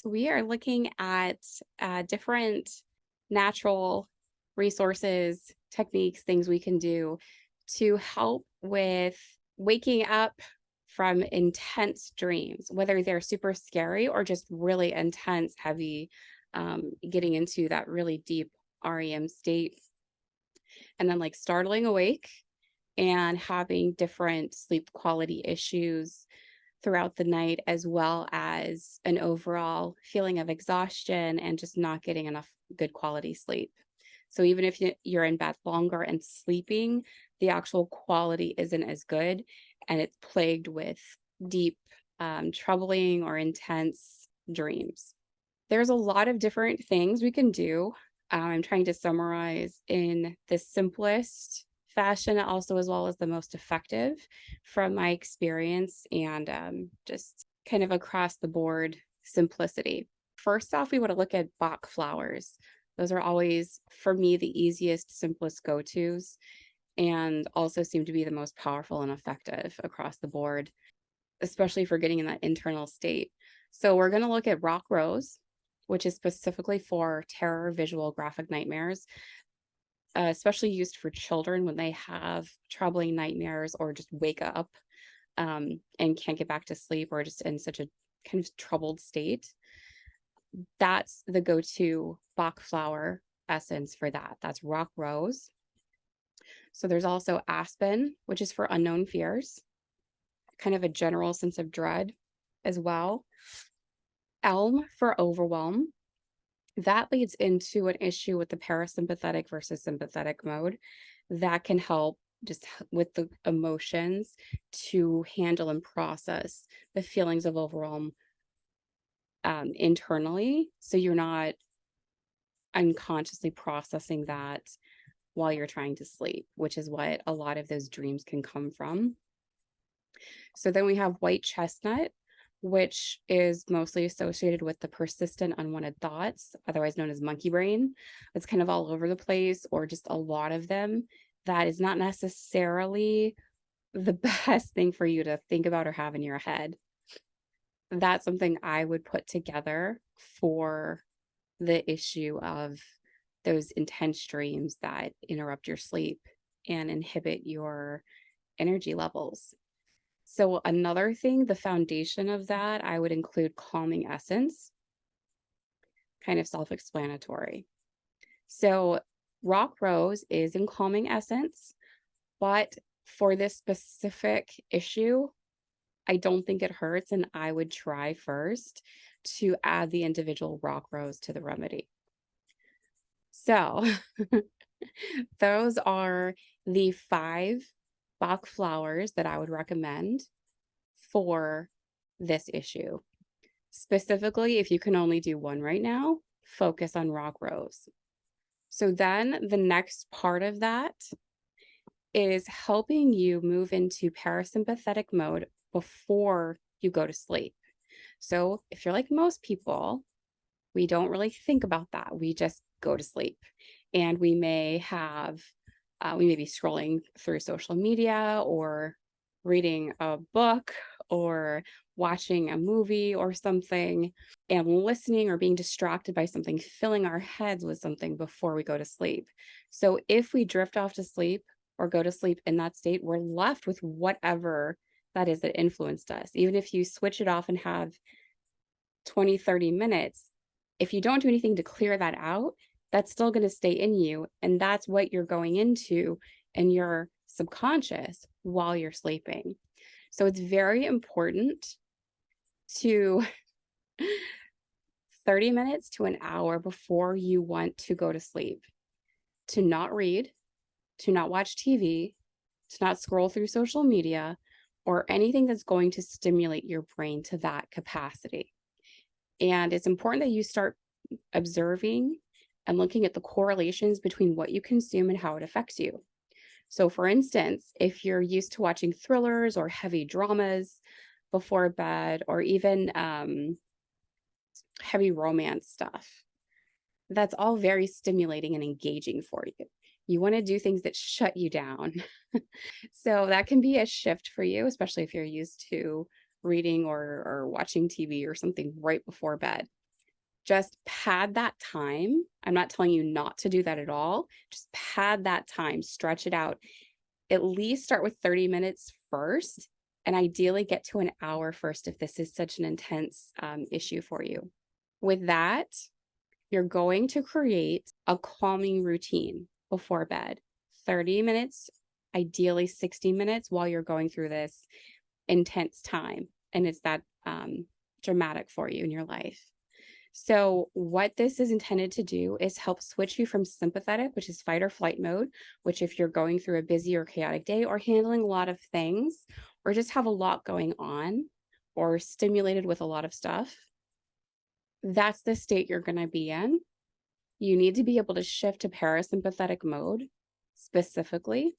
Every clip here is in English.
we are looking at different natural resources, techniques, things we can do to help with waking up from intense dreams, whether they're super scary or just really intense, heavy, getting into that really deep REM state, and then like startling awake and having different sleep quality issues throughout the night, as well as an overall feeling of exhaustion and just not getting enough good quality sleep. So even if you're in bed longer and sleeping, the actual quality isn't as good, and it's plagued with deep, troubling or intense dreams. There's a lot of different things we can do. I'm trying to summarize in the simplest fashion, also as well as the most effective from my experience and just kind of across the board simplicity. First off, we want to look at Bach flowers. Those are always, for me, the easiest, simplest go tos, and also seem to be the most powerful and effective across the board, especially for getting in that internal state. So we're going to look at rock rose, which is specifically for terror visual graphic nightmares, especially used for children when they have troubling nightmares or just wake up and can't get back to sleep or just in such a kind of troubled state. That's the go-to Bach flower essence for that. That's rock rose. So there's also aspen, which is for unknown fears, kind of a general sense of dread as well. Elm for overwhelm. That leads into an issue with the parasympathetic versus sympathetic mode that can help just with the emotions to handle and process the feelings of overwhelm internally. So you're not unconsciously processing that while you're trying to sleep, which is what a lot of those dreams can come from. So then we have white chestnut, which is mostly associated with the persistent unwanted thoughts, otherwise known as monkey brain. It's kind of all over the place, or just a lot of them. That is not necessarily the best thing for you to think about or have in your head. That's something I would put together for the issue of those intense dreams that interrupt your sleep and inhibit your energy levels. So another thing, the foundation of that, I would include calming essence, kind of self-explanatory. So rock rose is in calming essence, but for this specific issue, I don't think it hurts, and I would try first to add the individual rock rose to the remedy. So those are the 5 Bach flowers that I would recommend for this issue. Specifically, if you can only do one right now, focus on rock rose. So then the next part of that is helping you move into parasympathetic mode before you go to sleep. So if you're like most people, we don't really think about that. We just go to sleep. And we may have, we may be scrolling through social media or reading a book or watching a movie or something and listening or being distracted by something, filling our heads with something before we go to sleep. So if we drift off to sleep or go to sleep in that state, we're left with whatever that is that influenced us. Even if you switch it off and have 20, 30 minutes, if you don't do anything to clear that out, that's still going to stay in you. And that's what you're going into in your subconscious while you're sleeping. So it's very important to 30 minutes to an hour before you want to go to sleep, to not read, to not watch TV, to not scroll through social media, or anything that's going to stimulate your brain to that capacity. And it's important that you start observing and looking at the correlations between what you consume and how it affects you. So, for instance, if you're used to watching thrillers or heavy dramas before bed, or even heavy romance stuff, that's all very stimulating and engaging for you. You want to do things that shut you down. So that can be a shift for you, especially if you're used to reading or watching TV or something right before bed. just pad that time. I'm not telling you not to do that at all. Just pad that time, stretch it out. At least start with 30 minutes first, and ideally get to an hour first if this is such an intense issue for you. With that, you're going to create a calming routine before bed. 30 minutes, ideally 60 minutes while you're going through this intense time. And it's that dramatic for you in your life. So what this is intended to do is help switch you from sympathetic, which is fight or flight mode, which if you're going through a busy or chaotic day or handling a lot of things, or just have a lot going on, or stimulated with a lot of stuff, that's the state you're going to be in. You need to be able to shift to parasympathetic mode, specifically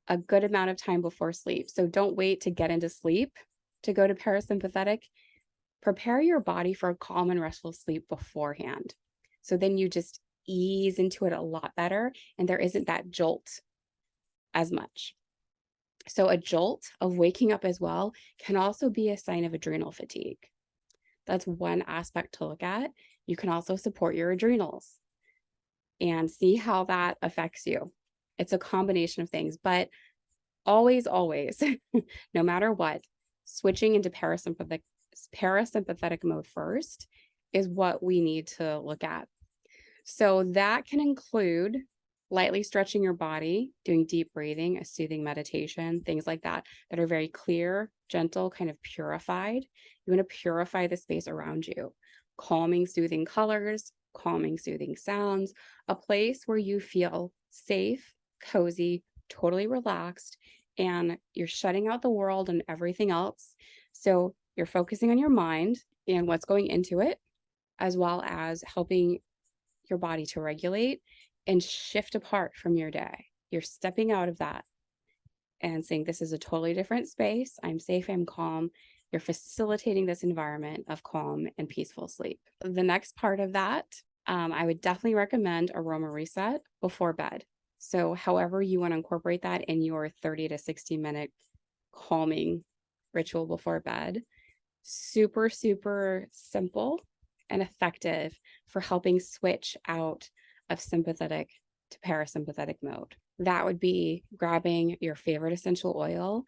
a good amount of time before sleep. So don't wait to get into sleep to go to parasympathetic. Prepare your body for a calm and restful sleep beforehand. So then you just ease into it a lot better, and there isn't that jolt as much. So a jolt of waking up as well can also be a sign of adrenal fatigue. That's one aspect to look at. You can also support your adrenals and see how that affects you. It's a combination of things, but always, no matter what, switching into parasympathetic mode first is what we need to look at. So that can include lightly stretching your body, doing deep breathing, a soothing meditation, things like that are very clear, gentle, kind of purified. You want to purify the space around you. Calming, soothing colors, calming, soothing sounds, a place where you feel safe, cozy, totally relaxed, and you're shutting out the world and everything else. So you're focusing on your mind and what's going into it, as well as helping your body to regulate and shift apart from your day. You're stepping out of that and saying, this is a totally different space. I'm safe, I'm calm. You're facilitating this environment of calm and peaceful sleep. The next part of that, I would definitely recommend aroma reset before bed. So however you want to incorporate that in your 30 to 60 minute calming ritual before bed, super, super simple and effective for helping switch out of sympathetic to parasympathetic mode. That would be grabbing your favorite essential oil,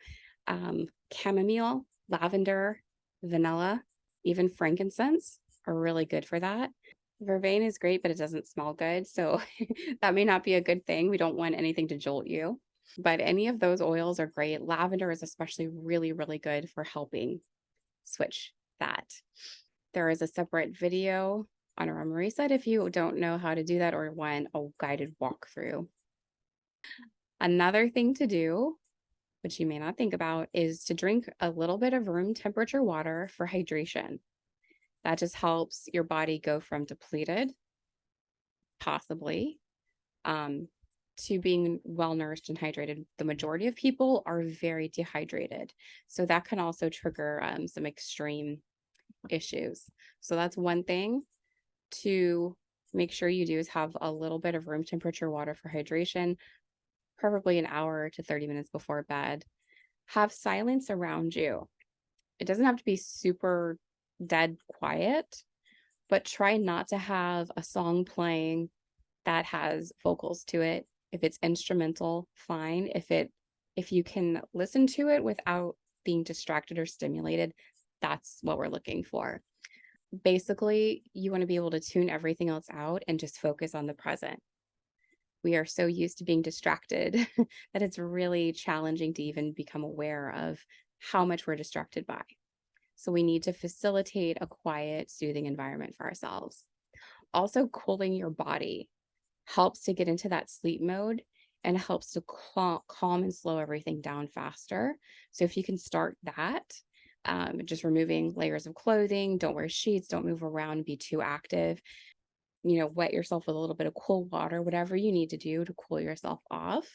chamomile, lavender, vanilla, even frankincense are really good for that. Vervain is great, but it doesn't smell good. So that may not be a good thing. We don't want anything to jolt you, but any of those oils are great. Lavender is especially really, really good for helping switch that. There is a separate video on Aroma Reset if you don't know how to do that or want a guided walkthrough. Another thing to do, which you may not think about, is to drink a little bit of room temperature water for hydration. That just helps your body go from depleted, possibly, to being well nourished and hydrated. The majority of people are very dehydrated. So that can also trigger some extreme issues. So that's one thing to make sure you do, is have a little bit of room temperature water for hydration, preferably an hour to 30 minutes before bed. Have silence around you. It doesn't have to be super dead quiet, but try not to have a song playing that has vocals to it. If it's instrumental, fine. If you can listen to it without being distracted or stimulated, that's what we're looking for. Basically, you want to be able to tune everything else out and just focus on the present. We are so used to being distracted that it's really challenging to even become aware of how much we're distracted by. So we need to facilitate a quiet, soothing environment for ourselves. Also, cooling your body helps to get into that sleep mode and helps to calm and slow everything down faster. So if you can start that, just removing layers of clothing, don't wear sheets, don't move around, be too active, wet yourself with a little bit of cool water, whatever you need to do to cool yourself off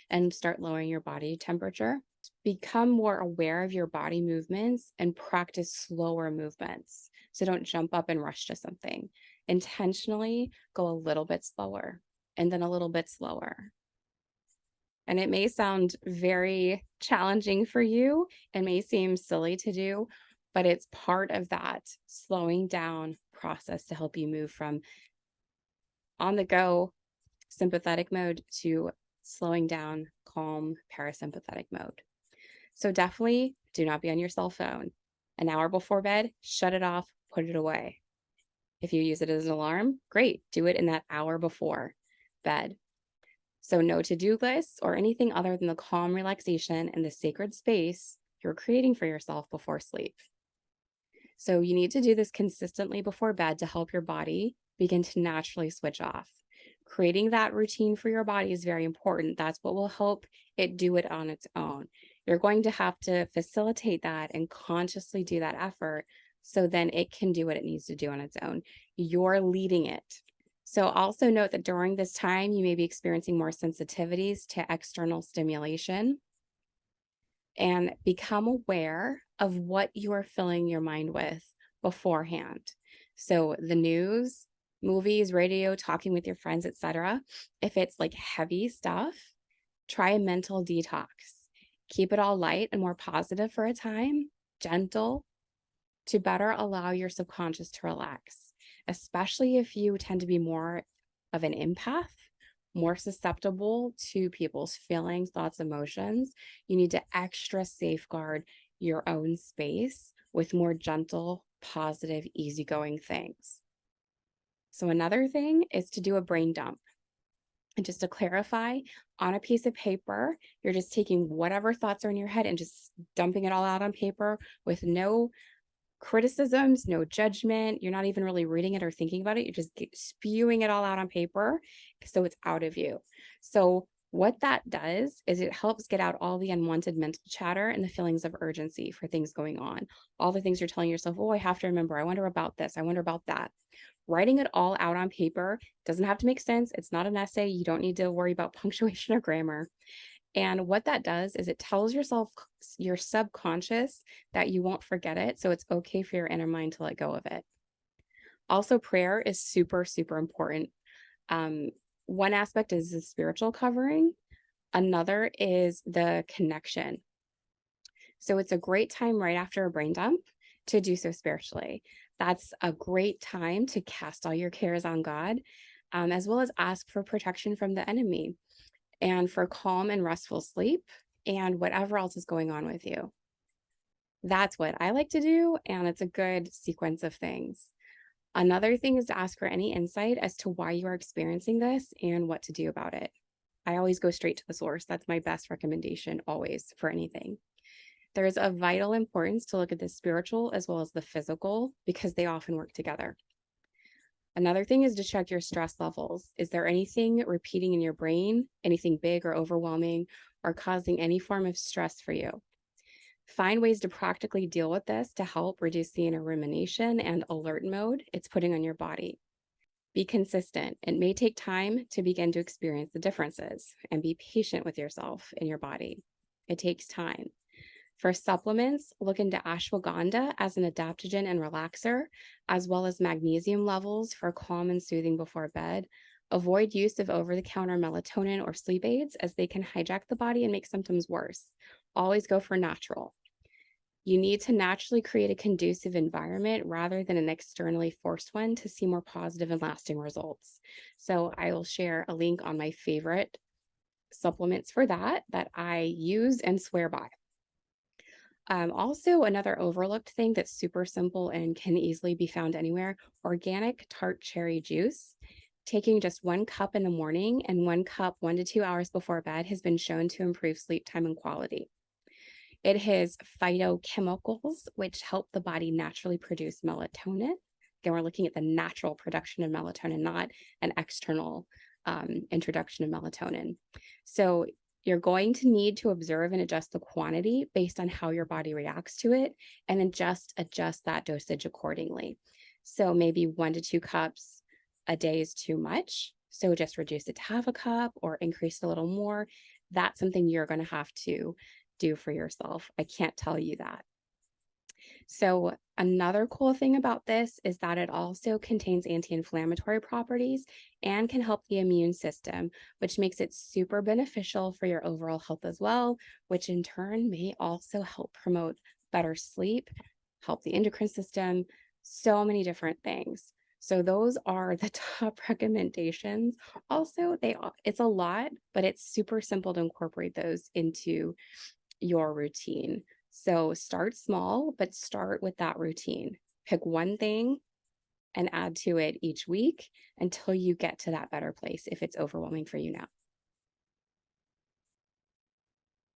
and start lowering your body temperature. Become more aware of your body movements and practice slower movements. So don't jump up and rush to something. Intentionally go a little bit slower and then a little bit slower. And it may sound very challenging for you and may seem silly to do, but it's part of that slowing down, process to help you move from on the go sympathetic mode to slowing down, calm, parasympathetic mode. So definitely do not be on your cell phone. An hour before bed, shut it off, put it away. If you use it as an alarm, great, do it in that hour before bed. So no to-do lists or anything other than the calm relaxation and the sacred space you're creating for yourself before sleep. So you need to do this consistently before bed to help your body begin to naturally switch off. Creating that routine for your body is very important. That's what will help it do it on its own. You're going to have to facilitate that and consciously do that effort so then it can do what it needs to do on its own. You're leading it. So also note that during this time, you may be experiencing more sensitivities to external stimulation, and become aware of what you are filling your mind with beforehand. So the news, movies, radio, talking with your friends, etc. If it's like heavy stuff, try a mental detox. Keep it all light and more positive for a time, gentle, to better allow your subconscious to relax, especially if you tend to be more of an empath, more susceptible to people's feelings, thoughts, emotions. You need to extra safeguard your own space with more gentle, positive, easygoing things. So another thing is to do a brain dump. And just to clarify, on a piece of paper, you're just taking whatever thoughts are in your head and just dumping it all out on paper with no criticisms, no judgment. You're not even really reading it or thinking about it. You're just spewing it all out on paper so it's out of you. So what that does is it helps get out all the unwanted mental chatter and the feelings of urgency for things going on. All the things you're telling yourself, oh, I have to remember. I wonder about this. I wonder about that. Writing it all out on paper doesn't have to make sense. It's not an essay. You don't need to worry about punctuation or grammar. And what that does is it tells yourself, your subconscious, that you won't forget it. So it's okay for your inner mind to let go of it. Also, prayer is super, super important. One aspect is the spiritual covering. Another is the connection. So it's a great time right after a brain dump to do so spiritually. That's a great time to cast all your cares on God, as well as ask for protection from the enemy and for calm and restful sleep and whatever else is going on with you. That's what I like to do, and it's a good sequence of things. Another thing is to ask for any insight as to why you are experiencing this and what to do about it. I always go straight to the source. That's my best recommendation always for anything. There's a vital importance to look at the spiritual as well as the physical because they often work together. Another thing is to check your stress levels. Is there anything repeating in your brain, anything big or overwhelming, or causing any form of stress for you? Find ways to practically deal with this to help reduce the inner rumination and alert mode it's putting on your body. Be consistent. It may take time to begin to experience the differences, and be patient with yourself and your body. It takes time. For supplements, look into ashwagandha as an adaptogen and relaxer, as well as magnesium levels for calm and soothing before bed. Avoid use of over-the-counter melatonin or sleep aids as they can hijack the body and make symptoms worse. Always go for natural. You need to naturally create a conducive environment rather than an externally forced one to see more positive and lasting results. So I will share a link on my favorite supplements for that I use and swear by. Also, another overlooked thing that's super simple and can easily be found anywhere, organic tart cherry juice. Taking just 1 cup in the morning and 1 cup 1 to 2 hours before bed has been shown to improve sleep time and quality. It has phytochemicals, which help the body naturally produce melatonin. Again, we're looking at the natural production of melatonin, not an external introduction of melatonin. So you're going to need to observe and adjust the quantity based on how your body reacts to it, and then just adjust that dosage accordingly. So maybe 1 to 2 cups a day is too much. So just reduce it to half a cup or increase a little more. That's something you're going to have to do for yourself. I can't tell you that. So another cool thing about this is that it also contains anti-inflammatory properties and can help the immune system, which makes it super beneficial for your overall health as well, which in turn may also help promote better sleep, help the endocrine system, So many different things. So those are the top recommendations. Also, it's a lot, but it's super simple to incorporate those into your routine. So start small, but start with that routine. Pick one thing and add to it each week until you get to that better place if it's overwhelming for you now.